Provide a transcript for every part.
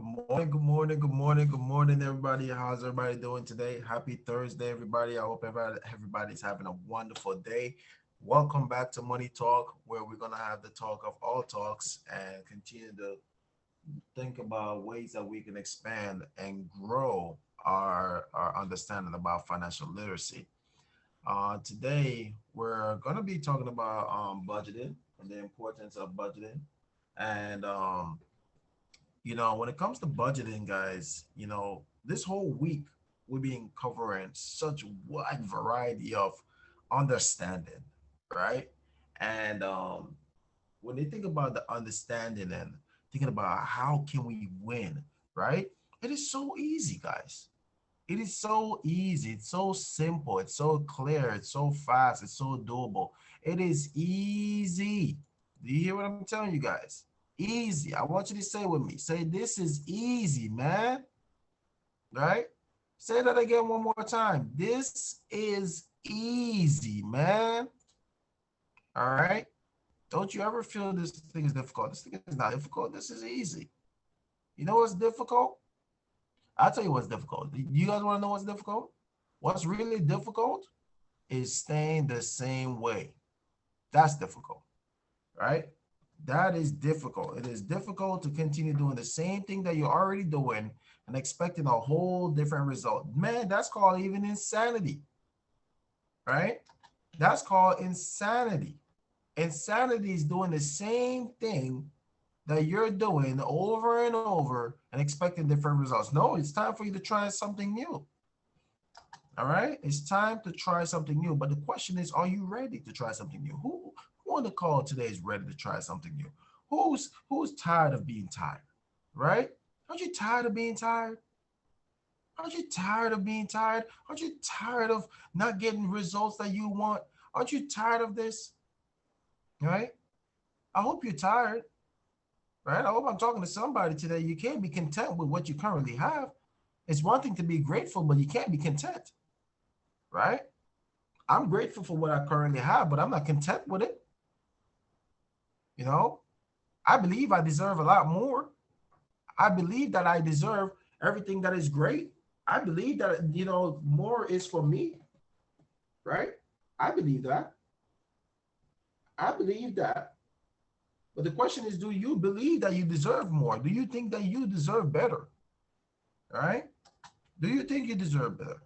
Good morning, good morning, good morning, good morning, everybody. How's everybody doing today? Happy Thursday, everybody. I hope everybody's having a wonderful day. Welcome back to Money Talk, where we're going to have the talk of all talks and continue to think about ways that we can expand and grow our understanding about financial literacy. Today, we're going to be talking about budgeting and the importance of budgeting. And when it comes to budgeting, guys, this whole week we've been covering such wide variety of understanding, right? And when you think about the understanding and thinking about how can we win, right? It is so easy, guys. It is so easy. It's so simple. It's so clear. It's so fast. It's so doable. It is easy. Do you hear what I'm telling you guys? Easy. I want you to say with me. Say, this is easy, man. Right? Say that again one more time. This is easy, man. All right? Don't you ever feel this thing is difficult? This thing is not difficult. This is easy. You know what's difficult? I'll tell you what's difficult. You guys want to know what's difficult? What's really difficult is staying the same way. That's difficult, right? That is difficult. It is difficult to continue doing the same thing that you're already doing and expecting a whole different result. Man, that's called even insanity, right? That's called insanity. Insanity is doing the same thing that you're doing over and over and expecting different results. No, it's time for you to try something new. All right, it's time to try something new. But the question is, are you ready to try something new? Who on the call today is ready to try something new? Who's tired of being tired? Right? Aren't you tired of being tired? Aren't you tired of being tired? Aren't you tired of not getting results that you want? Aren't you tired of this? Right? I hope you're tired. Right? I hope I'm talking to somebody today. You can't be content with what you currently have. It's one thing to be grateful, but you can't be content. Right? I'm grateful for what I currently have, but I'm not content with it. You know, I believe I deserve a lot more. I believe that I deserve everything that is great. I believe that, more is for me, right? I believe that. I believe that. But the question is, do you believe that you deserve more? Do you think that you deserve better? All right? Do you think you deserve better?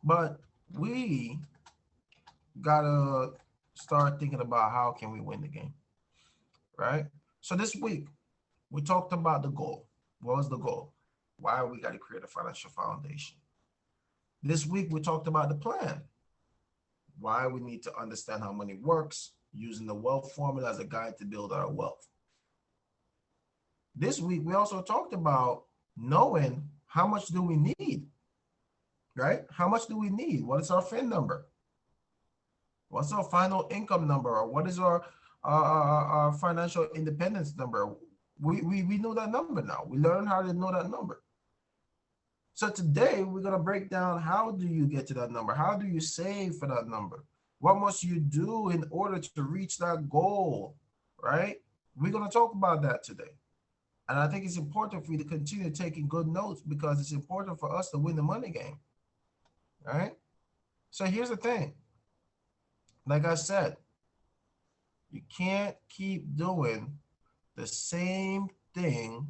But we gotta start thinking about how can we win the game, right? So this week we talked about the goal. What was the goal? Why we got to create a financial foundation. This week we talked about the plan. Why we need to understand how money works, using the wealth formula as a guide to build our wealth. This week we also talked about knowing how much do we need, right? How much do we need? What is our fin number? What's our final income number? Or what is our financial independence number? We know that number now. We learn how to know that number. So today we're going to break down, how do you get to that number? How do you save for that number? What must you do in order to reach that goal, right? We're going to talk about that today. And I think it's important for you to continue taking good notes, because it's important for us to win the money game, right? So here's the thing. Like I said, you can't keep doing the same thing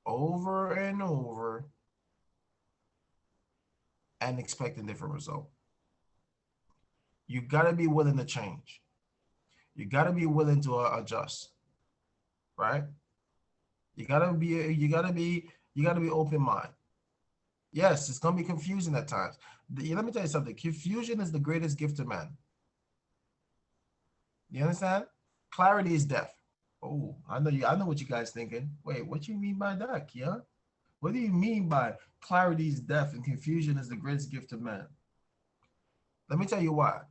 over and over and expect a different result. You got to be willing to change. You got to be willing to adjust, right? You got to be open mind. Yes, it's going to be confusing at times. Let me tell you something. Confusion is the greatest gift to man. You understand? Clarity is death. Oh, I know what you guys thinking. Wait, what you mean by that, Kia? What do you mean by clarity is death and confusion is the greatest gift to man? Let me tell you why.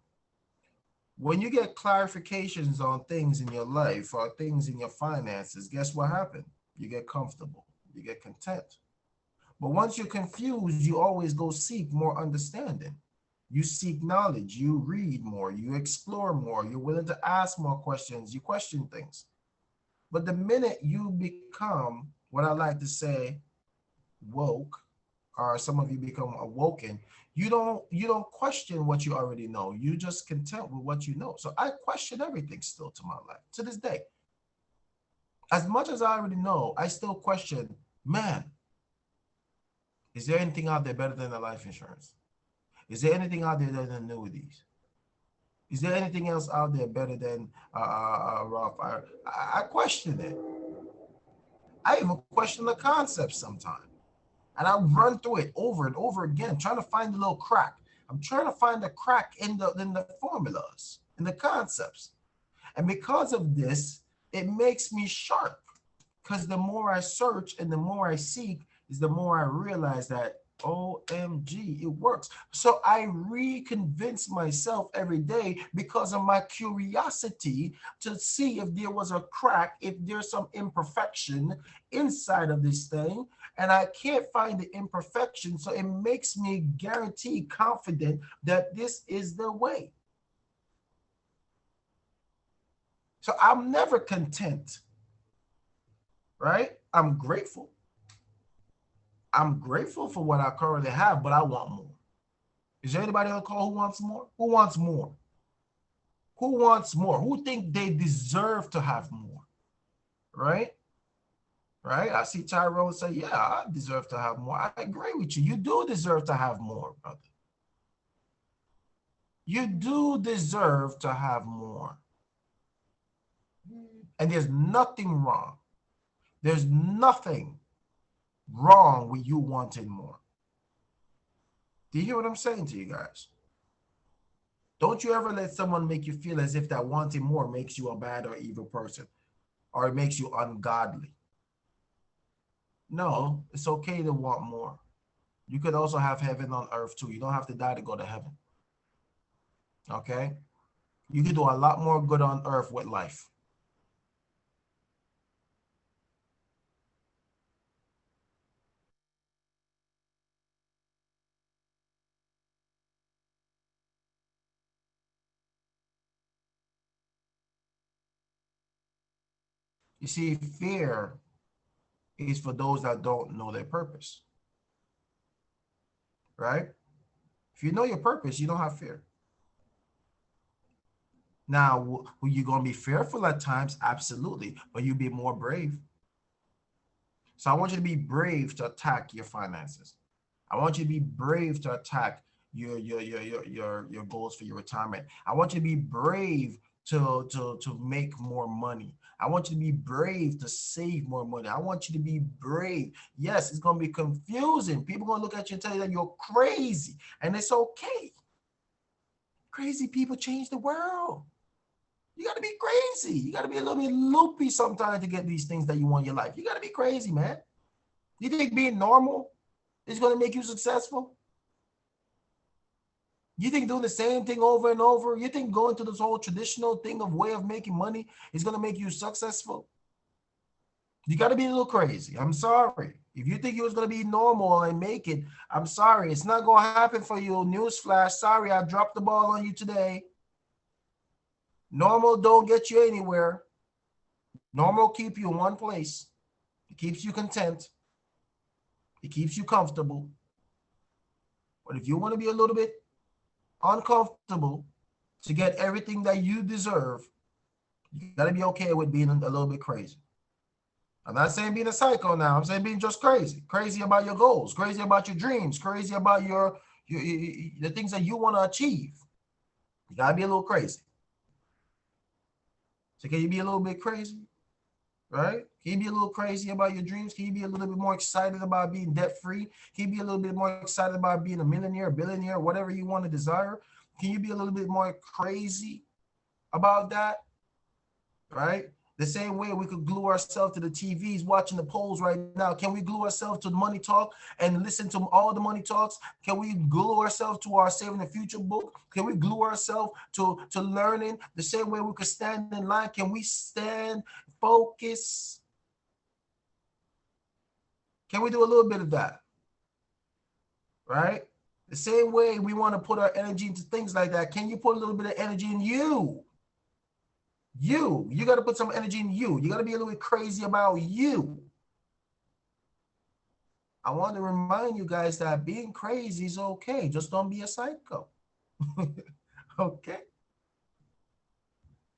When you get clarifications on things in your life or things in your finances, guess what happens? You get comfortable. You get content. But once you're confused, you always go seek more understanding. You seek knowledge. You read more. You explore more. You're willing to ask more questions. You question things. But the minute you become what I like to say woke, or some of you become awoken, you don't question what you already know. You just content with what you know. So I question everything still to my life to this day. As much as I already know, I still question, man, is there anything out there better than the life insurance? Is there anything out there than annuities? Is there anything else out there better than Roth? I question it. I even question the concept sometimes. And I run through it over and over again, trying to find the little crack. I'm trying to find the crack in the formulas, in the concepts. And because of this, it makes me sharp. Because the more I search and the more I seek, is the more I realize that OMG, it works. So I reconvince myself every day because of my curiosity to see if there was a crack, if there's some imperfection inside of this thing. And I can't find the imperfection. So it makes me guaranteed confident that this is the way. So I'm never content, right? I'm grateful. I'm grateful for what I currently have, but I want more. Is there anybody on the call who wants more? Who wants more? Who wants more? Who think they deserve to have more? Right? Right? I see Tyrone say, yeah, I deserve to have more. I agree with you. You do deserve to have more, brother. You do deserve to have more. And there's nothing wrong. There's nothing wrong with you wanting more. Do you hear what I'm saying to you guys? Don't you ever let someone make you feel as if that wanting more makes you a bad or evil person, or it makes you ungodly. No, it's okay to want more. You could also have heaven on earth too. You don't have to die to go to heaven. Okay? You could do a lot more good on earth with life. You see, fear is for those that don't know their purpose, right? If you know your purpose, you don't have fear. Now, you're going to be fearful at times, absolutely, but you'll be more brave. So I want you to be brave to attack your finances. I want you to be brave to attack your goals for your retirement. I want you to be brave to make more money. I want you to be brave to save more money. I want you to be brave. Yes, it's going to be confusing. People are going to look at you and tell you that you're crazy, and it's okay. Crazy people change the world. You got to be crazy. You got to be a little bit loopy sometimes to get these things that you want in your life. You got to be crazy, man. You think being normal is going to make you successful? You think doing the same thing over and over, you think going to this whole traditional thing of way of making money is going to make you successful? You got to be a little crazy. I'm sorry. If you think you was going to be normal and make it, I'm sorry. It's not going to happen for you. Newsflash. Sorry, I dropped the ball on you today. Normal don't get you anywhere. Normal keep you in one place. It keeps you content. It keeps you comfortable. But if you want to be a little bit uncomfortable to get everything that you deserve, you got to be okay with being a little bit crazy. I'm not saying being a psycho now. I'm saying being just crazy. Crazy about your goals. Crazy about your dreams. Crazy about the things that you want to achieve. You got to be a little crazy. So can you be a little bit crazy? Right? Can you be a little crazy about your dreams? Can you be a little bit more excited about being debt-free? Can you be a little bit more excited about being a millionaire, billionaire, whatever you want to desire? Can you be a little bit more crazy about that? Right? The same way we could glue ourselves to the TVs watching the polls right now. Can we glue ourselves to the Money Talk and listen to all the Money Talks? Can we glue ourselves to our Saving the Future book? Can we glue ourselves to learning the same way we could stand in line? Can we stand, focus? Can we do a little bit of that? Right? The same way we want to put our energy into things like that. Can you put a little bit of energy in you? You got to put some energy in you. You got to be a little bit crazy about you. I want to remind you guys that being crazy is okay. Just don't be a psycho. Okay.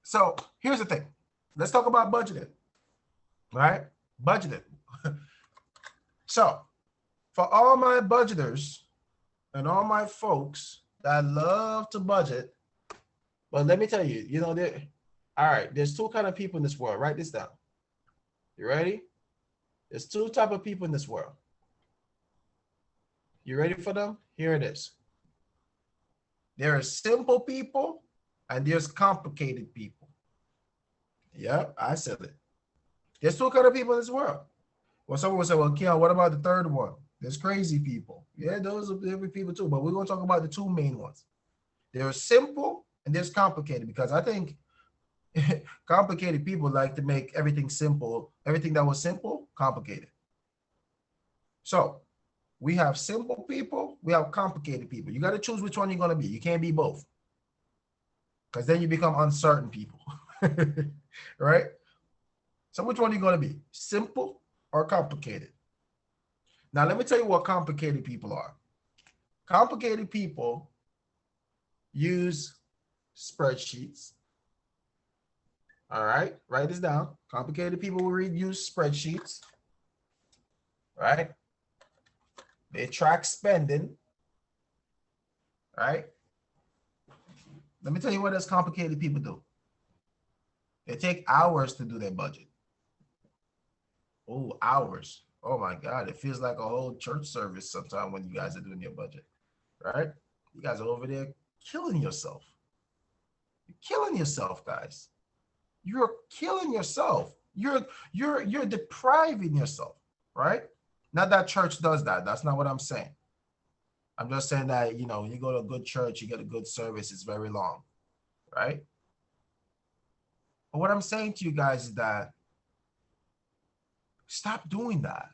So here's the thing. Let's talk about budgeting, right? Budgeting. So for all my budgeters and all my folks that love to budget, but let me tell you, you know, all right, there's two kind of people in this world. Write this down. You ready? There's two type of people in this world. You ready for them? Here it is. There are simple people and there's complicated people. Yep, I said it. There's two kind of people in this world. Well, someone will say, well, Keon, what about the third one? There's crazy people. Yeah, those are different people too, but we're going to talk about the two main ones. There's simple and there's complicated, because I think complicated people like to make everything simple, everything that was simple, complicated. So we have simple people, we have complicated people. You got to choose which one you're going to be. You can't be both, because then you become uncertain people, right? So which one are you going to be, simple or complicated? Now, let me tell you what complicated people are. Complicated people use spreadsheets. All right, write this down. Complicated people will use spreadsheets, right? They track spending, right? Let me tell you what those complicated people do. They take hours to do their budget. Oh, hours. Oh my God, it feels like a whole church service sometimes when you guys are doing your budget, right? You guys are over there killing yourself. You're killing yourself, guys. You're killing yourself. You're depriving yourself, right? Not that church does that. That's not what I'm saying. I'm just saying that, you know, you go to a good church, you get a good service, it's very long, right? But what I'm saying to you guys is that stop doing that.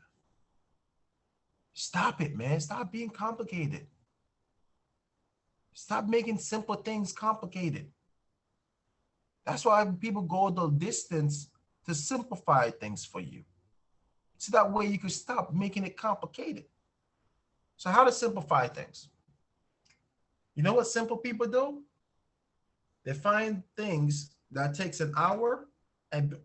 Stop it, man. Stop being complicated. Stop making simple things complicated. That's why people go the distance to simplify things for you. So that way you can stop making it complicated. So how to simplify things? You know what simple people do? They find things that takes an hour and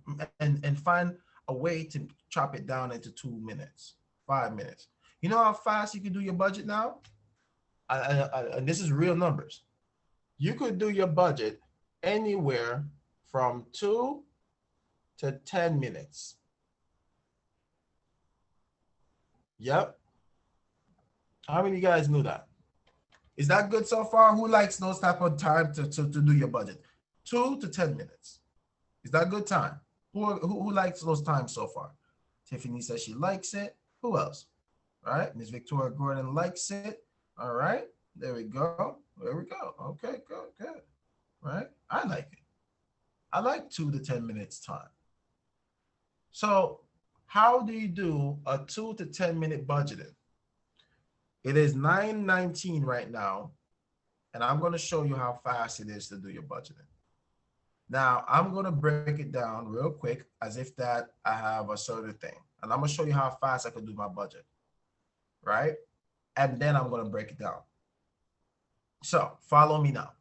find a way to chop it down into 2 minutes, 5 minutes. You know how fast you can do your budget now? And this is real numbers. You could do your budget anywhere from 2 to 10 minutes. Yep. How many of you guys knew that? Is that good so far? Who likes those type of time to do your budget? 2 to 10 minutes. Is that good time? Who likes those times so far? Tiffany says she likes it. Who else? All right. Miss Victoria Gordon likes it. All right. There we go. There we go. Okay, good. Right. I like it. I like 2 to 10 minutes time. So how do you do a 2 to 10 minute budgeting? It is 9:19 right now, and I'm going to show you how fast it is to do your budgeting. Now, I'm going to break it down real quick as if that I have a certain thing, and I'm going to show you how fast I can do my budget, right? And then I'm going to break it down. So follow me now.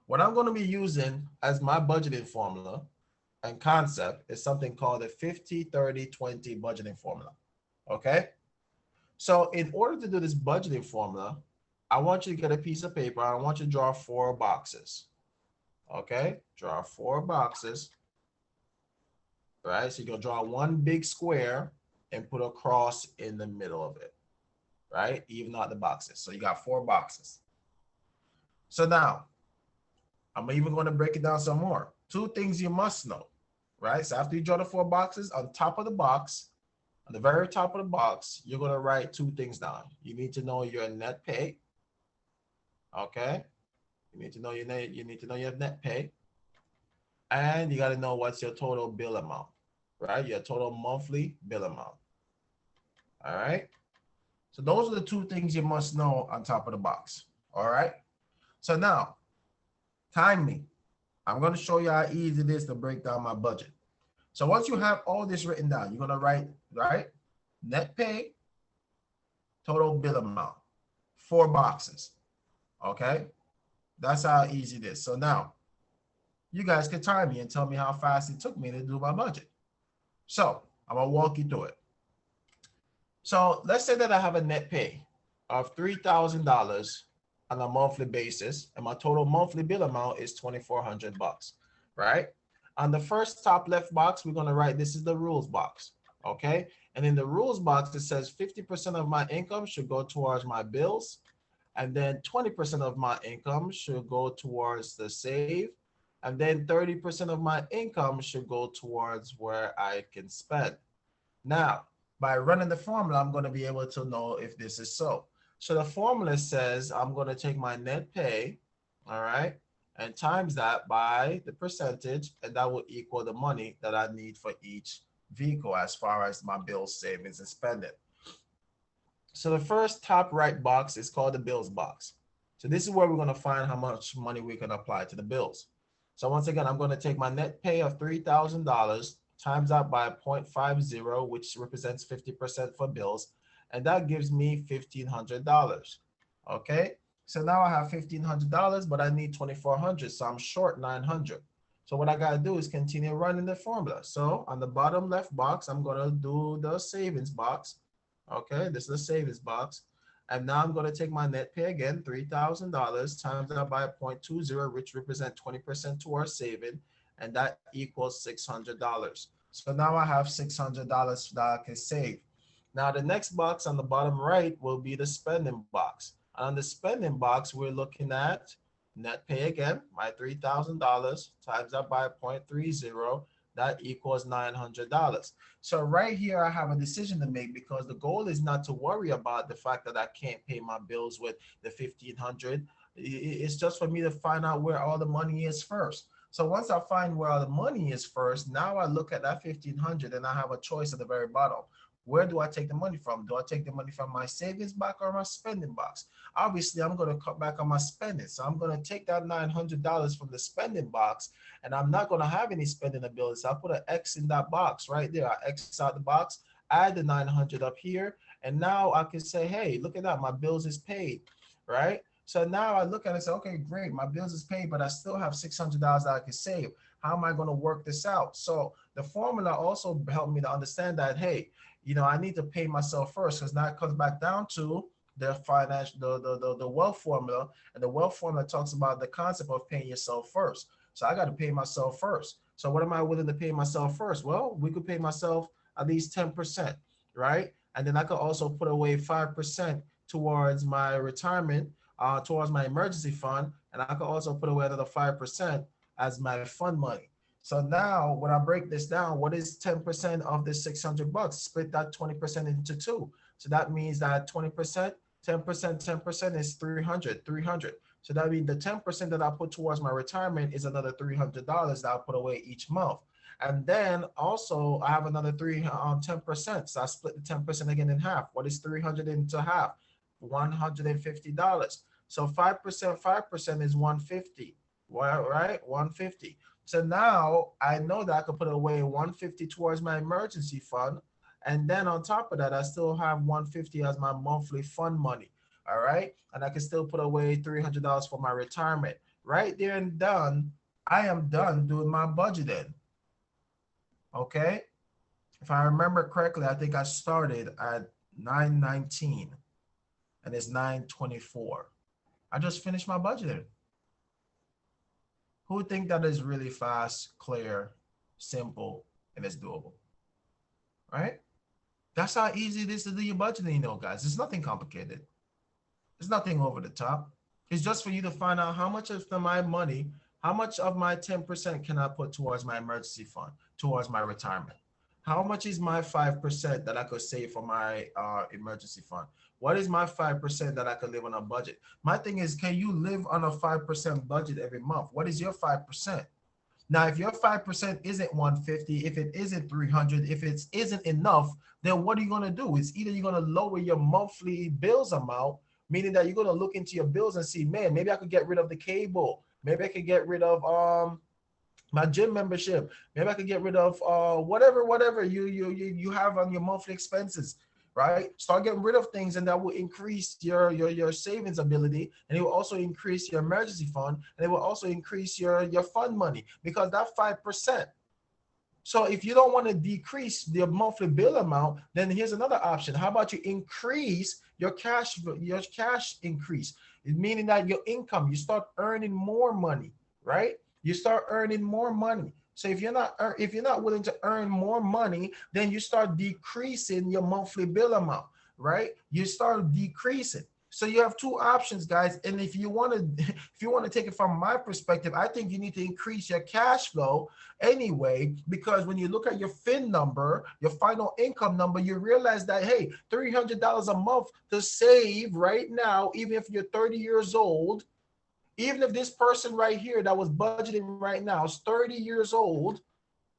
What I'm going to be using as my budgeting formula and concept is something called the 50-30-20 budgeting formula, okay? So in order to do this budgeting formula, I want you to get a piece of paper. I want you to draw 4 boxes. Okay, draw 4 boxes. All right, so you're gonna draw one big square and put a cross in the middle of it. Right, even out the boxes. So you got 4 boxes. So now, I'm even going to break it down some more. 2 things you must know. Right, so after you draw the 4 boxes, on top of the box, on the very top of the box, you're going to write 2 things down. You need to know your net pay. Okay. You need to know your net pay. And you got to know what's your total bill amount, right? Your total monthly bill amount. All right. So those are the 2 things you must know on top of the box. All right. So now, time me. I'm going to show you how easy it is to break down my budget. So once you have all this written down, you're going to write, right? Net pay, total bill amount, 4 boxes. Okay. That's how easy it is. So now you guys can time me and tell me how fast it took me to do my budget. So I'm going to walk you through it. So let's say that I have a net pay of $3,000 on a monthly basis, and my total monthly bill amount is $2,400, right? On the first top left box, we're gonna write this is the rules box, okay? And in the rules box, it says 50% of my income should go towards my bills, and then 20% of my income should go towards the save, and then 30% of my income should go towards where I can spend. Now, by running the formula, I'm going to be able to know if this is so. So the formula says I'm going to take my net pay, all right, and times that by the percentage, and that will equal the money that I need for each vehicle as far as my bills, savings, and spending. So the first top right box is called the bills box. So this is where we're going to find how much money we can apply to the bills. So once again, I'm going to take my net pay of $3,000 times that by 0.50, which represents 50% for bills, and that gives me $1,500. Okay, so now I have $1,500, but I need 2,400, so I'm short 900. So what I got to do is continue running the formula. So on the bottom left box, I'm going to do the savings box. Okay, this is the savings box. And now I'm going to take my net pay again, $3,000 times that by 0.20, which represent 20% towards saving, and that equals $600. So now I have $600 that I can save. Now the next box on the bottom right will be the spending box. On the spending box, we're looking at net pay again, my $3,000 times that by 0.30, that equals $900. So right here, I have a decision to make because the goal is not to worry about the fact that I can't pay my bills with the 1,500. It's just for me to find out where all the money is first. So once I find where all the money is first, now I look at that 1,500 and I have a choice at the very bottom. Where do I take the money from? Do I take the money from my savings box or my spending box? Obviously, I'm going to cut back on my spending. So I'm going to take that $900 from the spending box, and I'm not going to have any spending ability. So I'll put an X in that box right there. I X out the box, add the 900 up here, and now I can say, hey, look at that. My bills is paid, right? So now I look at it and say, okay, great. My bills is paid, but I still have $600 that I can save. How am I going to work this out? So the formula also helped me to understand that, hey, I need to pay myself first, because now it comes back down to the financial, the wealth formula, and the wealth formula talks about the concept of paying yourself first. So I got to pay myself first. So what am I willing to pay myself first? Well, we could pay myself at least 10%, right? And then I could also put away 5% towards my retirement, towards my emergency fund, and I could also put away another 5% as my fund money. So now when I break this down, what is 10% of the 600 bucks? Split that 20% into two. So that means that 20%, 10%, 10% is 300, 300. So that means the 10% that I put towards my retirement is another $300 that I put away each month. And then also I have another 10%. So I split the 10% again in half. What is 300 into half? $150. So 5%, 5% is 150, right? 150. So now I know that I could put away 150 towards my emergency fund. And then on top of that, I still have 150 as my monthly fund money. All right. And I can still put away $300 for my retirement. Right there and done. I am done doing my budgeting. Okay. If I remember correctly, I think I started at 9:19 and it's 9:24. I just finished my budgeting. Who would think that is really fast, clear, simple, and it's doable, right? That's how easy it is to do your budgeting, guys. It's nothing complicated. It's nothing over the top. It's just for you to find out how much of my money, how much of my 10% can I put towards my emergency fund, towards my retirement? How much is my 5% that I could save for my emergency fund? What is my 5% that I could live on a budget? My thing is, can you live on a 5% budget every month? What is your 5%? Now, if your 5% isn't 150, if it isn't 300, if it isn't enough, then what are you going to do? It's either you're going to lower your monthly bills amount, meaning that you're going to look into your bills and see, man, maybe I could get rid of the cable. Maybe I could get rid of my gym membership. Maybe I could get rid of whatever you have on your monthly expenses, right? Start getting rid of things, and that will increase your savings ability, and it will also increase your emergency fund, and it will also increase your fund money, because that 5%. So if you don't want to decrease the monthly bill amount, then here's another option. How about you increase your cash increase, meaning that your income, you start earning more money, right? You start earning more money. So if you're not willing to earn more money, then you start decreasing your monthly bill amount, right? You start decreasing. So you have two options, guys. And if you want to if you want to take it from my perspective, I think you need to increase your cash flow anyway, because when you look at your fin number, your final income number, you realize that, hey, $300 a month to save right now, even if you're 30 years old, even if this person right here that was budgeting right now is 30 years old,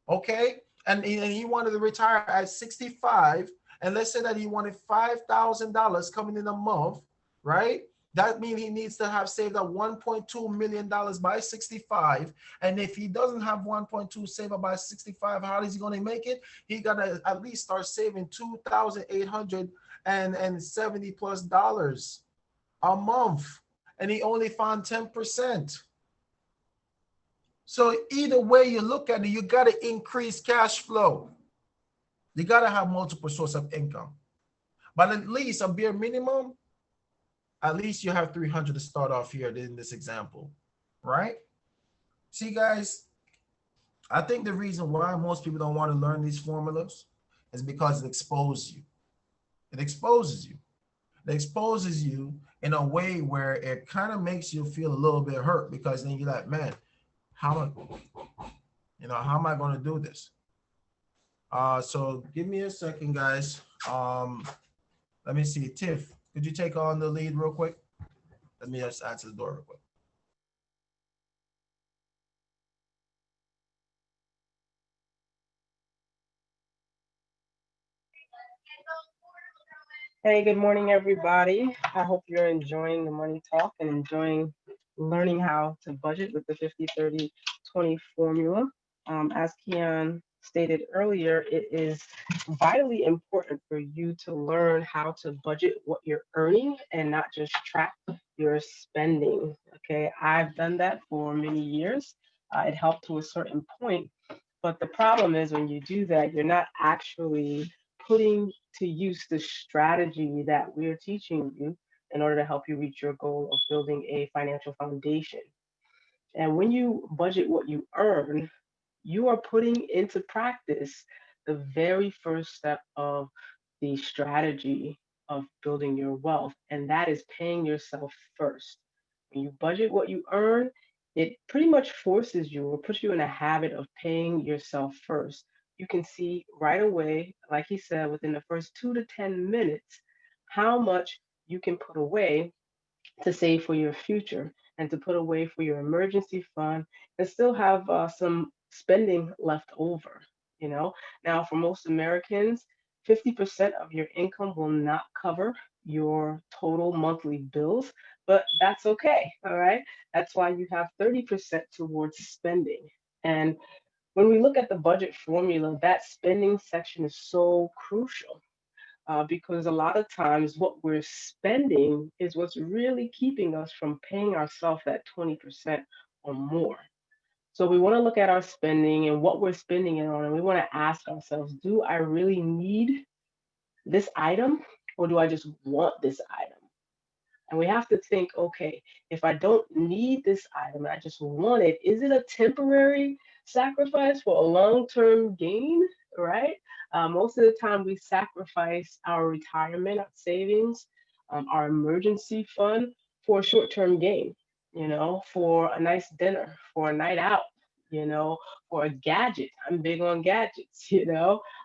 okay, and he wanted to retire at 65, and let's say that he wanted $5,000 coming in a month, right? That means he needs to have saved up $1.2 million by 65. And if he doesn't have 1.2 saved up by 65, how is he going to make it? He got to at least start saving 2,870 plus dollars a month. And he only found 10%. So either way you look at it, you got to increase cash flow. You got to have multiple sources of income. But at least a bare minimum, at least you have 300 to start off here in this example, right? See, guys, I think the reason why most people don't want to learn these formulas is because it exposes you. It exposes you. It exposes you in a way where it kind of makes you feel a little bit hurt, because then you're like, man, how am I going to do this? So give me a second, guys. Let me see. Tiff, could you take on the lead real quick? Let me just answer the door real quick. Hey, good morning, everybody. I hope you're enjoying the Money Talk and enjoying learning how to budget with the 50/30/20 formula. As Keon stated earlier, it is vitally important for you to learn how to budget what you're earning and not just track your spending. Okay, I've done that for many years. It helped to a certain point, but the problem is when you do that, you're not actually putting to use the strategy that we're teaching you in order to help you reach your goal of building a financial foundation. And when you budget what you earn, you are putting into practice the very first step of the strategy of building your wealth, and that is paying yourself first. When you budget what you earn, it pretty much forces you or puts you in a habit of paying yourself first. You can see right away, like he said, within the first 2 to 10 minutes, how much you can put away to save for your future and to put away for your emergency fund and still have some spending left over. You know, now for most Americans, 50% of your income will not cover your total monthly bills, but that's okay. All right. That's why you have 30% towards spending. And when we look at the budget formula, that spending section is so crucial because a lot of times what we're spending is what's really keeping us from paying ourselves that 20% or more. So we want to look at our spending and what we're spending it on, and we want to ask ourselves, do I really need this item or do I just want this item? And we have to think, okay, if I don't need this item, I just want it, is it a temporary sacrifice for a long term gain? Right? Most of the time, we sacrifice our retirement, our savings, our emergency fund for a short term gain, for a nice dinner, for a night out, for a gadget. I'm big on gadgets,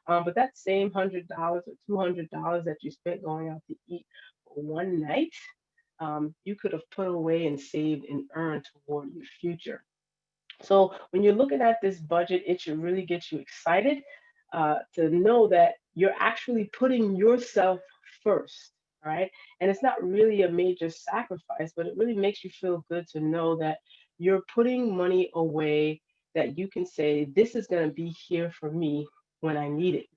but that same $100 or $200 that you spent going out to eat for one night, you could have put away and saved and earned toward your future. So when you're looking at this budget, it should really get you excited to know that you're actually putting yourself first, right? And it's not really a major sacrifice, but it really makes you feel good to know that you're putting money away that you can say, this is going to be here for me when I need it.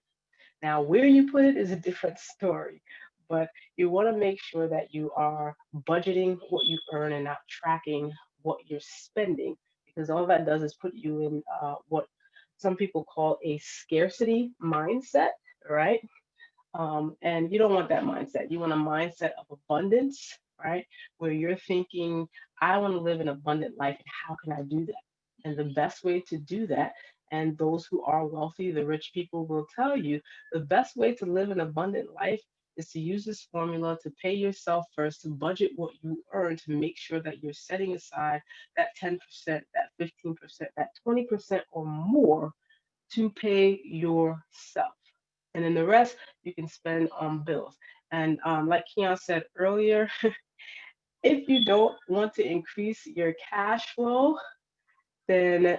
Now, where you put it is a different story, but you want to make sure that you are budgeting what you earn and not tracking what you're spending, because all that does is put you in what some people call a scarcity mindset, right? And you don't want that mindset. You want a mindset of abundance, right? Where you're thinking, I want to live an abundant life, and how can I do that? And the best way to do that, and those who are wealthy, the rich people will tell you, the best way to live an abundant life is to use this formula to pay yourself first, to budget what you earn, to make sure that you're setting aside that 10%, that 15%, that 20% or more to pay yourself. And then the rest you can spend on bills. And like Keon said earlier, if you don't want to increase your cash flow, then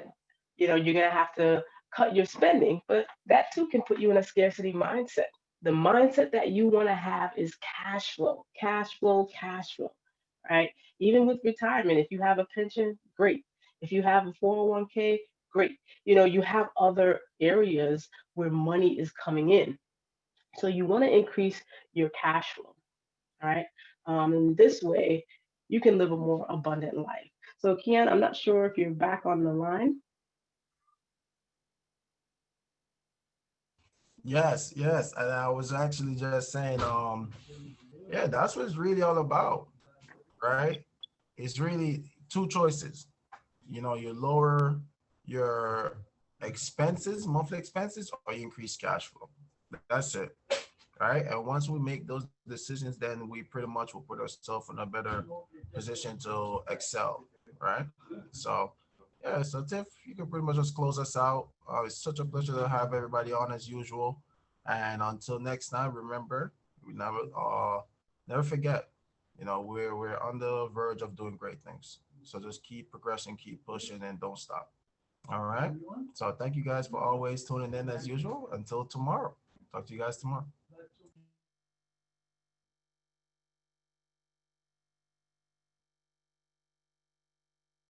you're gonna have to cut your spending. But that too can put you in a scarcity mindset. The mindset that you want to have is cash flow, cash flow, cash flow, right? Even with retirement, if you have a pension, great. If you have a 401k, great. You have other areas where money is coming in. So you want to increase your cash flow, all right? And this way, you can live a more abundant life. So, Kian, I'm not sure if you're back on the line. Yes, yes. And I was actually just saying, yeah, that's what it's really all about, right? It's really two choices. You lower your expenses, monthly expenses, or you increase cash flow. That's it, right? And once we make those decisions, then we pretty much will put ourselves in a better position to excel, right? So, yeah, so Tiff, you can pretty much just close us out. It's such a pleasure to have everybody on as usual. And until next time, remember, we never forget, we're on the verge of doing great things. So just keep progressing, keep pushing, and don't stop. All right. So thank you guys for always tuning in as usual. Until tomorrow. Talk to you guys tomorrow.